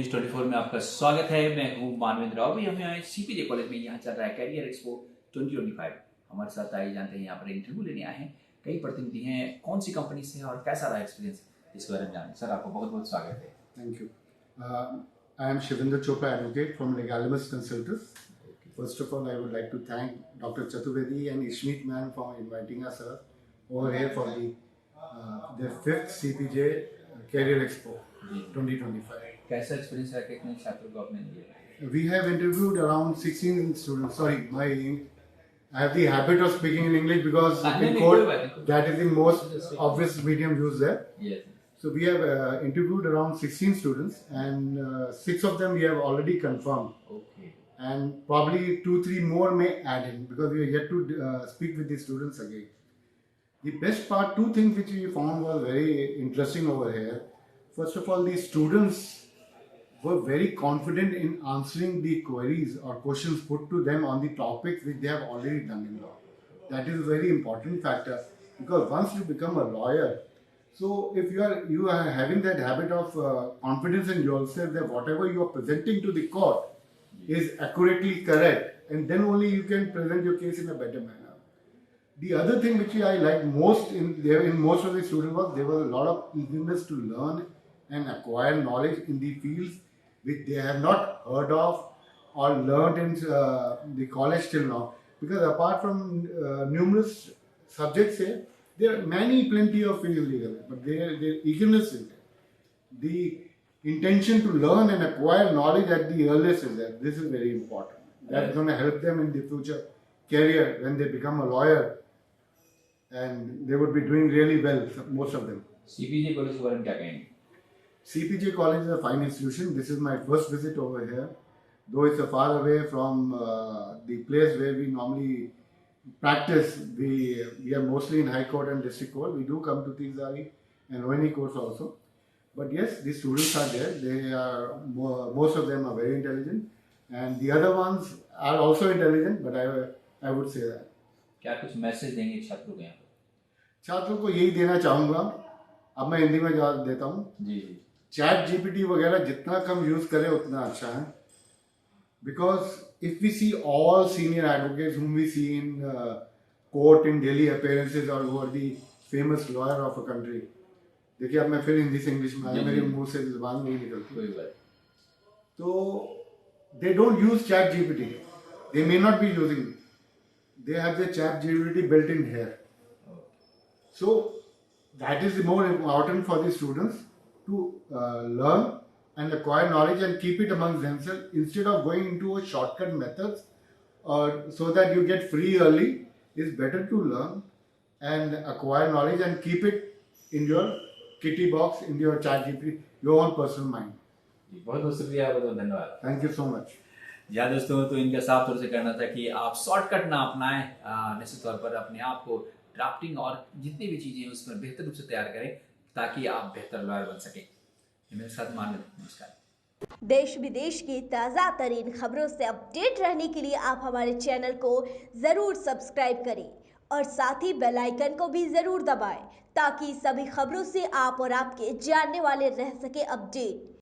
News 24 में आपका स्वागत है। मैं हूँ मानवेंद्र राव। भी हमें आए सीपीजे कॉलेज में, यहाँ चल रहा है कैरियर एक्सपो 2025। हमारे साथ आइए जानते हैं यहाँ पर इंटरव्यू लेने आए हैं कई प्रतिनिधि हैं, कौन सी कंपनी से हैं और कैसा रहा एक्सपीरियंस, इसके बारे में जानें। सर, आपको बहुत बहुत स्वागत है। Thank you. I am Shivendra Chopra, advocate from Legalimus Consultants. First of all, I would like to thank Dr. Chaturvedi and Ishmeet ma'am for inviting us over here for the 5th CPJ Career Expo 2025. कैसा experience है, कितने छात्रों को आपने लिया? We have interviewed around 16 students. Sorry, I have the habit of speaking in English because in court, that is the most obvious medium used there. Yes. So we have interviewed around 16 students, and 6 of them we have already confirmed. Okay. And probably 2-3 more may add in because we are yet to speak with the students again. The best part, 2 things which we found was very interesting over here. First of all, the students were very confident in answering the queries or questions put to them on the topics which they have already done in law. That is a very important factor because once you become a lawyer, so if you are having that habit of confidence in yourself that whatever you are presenting to the court is accurately correct, and then only you can present your case in a better manner. The other thing which I liked most in most of the students was there was a lot of eagerness to learn and acquire knowledge in the fields which they have not heard of or learned in the college till now. Because apart from numerous subjects here, there are plenty of fields legal, but their eagerness is there. The intention to learn and acquire knowledge at the earliest is there. This is very important. That's going to help them in the future career when they become a lawyer, and they would be doing really well, most of them. CPJ college के बारे में क्या कहेंगे? CPJ College is a fine institution. This is my first visit over here. Though it's a far away from the place where we normally practice, we are mostly in High Court and District Court. We do come to Tizari and Rohini courts also. But yes, the students are there. They are most of them are very intelligent, and the other ones are also intelligent. But I would say that. क्या कुछ message देंगे छात्रों को यहाँ पर? छात्रों को यही देना चाहूँगा, अब मैं हिंदी में जवाब देता हूँ जी। चैट जीपीटी वगैरह जितना कम यूज करें उतना अच्छा है. Because if we see all senior advocates whom we see in court in daily appearances or who are the famous lawyer of a country, देखिए अब मैं फिर हिंदी से इंग्लिश में आया, मेरे मुंह से जुबान नहीं निकलती, तो they don't use chat GPT. They may not be using it. They have the chat GPT built in here. So that is more important for the students to learn and acquire knowledge and keep it amongst themselves instead of going into a shortcut methods so that you get free early. It's better to learn and acquire knowledge and keep it in your kitty box, in your chat GPT, your own personal mind. बहुत बहुत शुक्रिया, बहुत धन्यवाद. Thank you so much. या दोस्तों, तो इनका साफ तौर से कहना था कि आप शॉर्टकट ना अपनाएं, निश्चित तौर पर अपने आप को ड्राफ्टिंग और जितनी भी चीज़ें हैं उस पर बेहतर रूप से तैयार करें ताकि आप बेहतर लॉयर बन सकें. मेरे साथ मानव, नमस्कार. देश विदेश की ताज़ा तरीन खबरों से अपडेट रहने के लिए आप हमारे चैनल को ज़रूर सब्सक्राइब करें और साथ ही बेल आइकन को भी ज़रूर दबाएं ताकि सभी खबरों से आप और आपके जानने वाले रह सके अपडेट.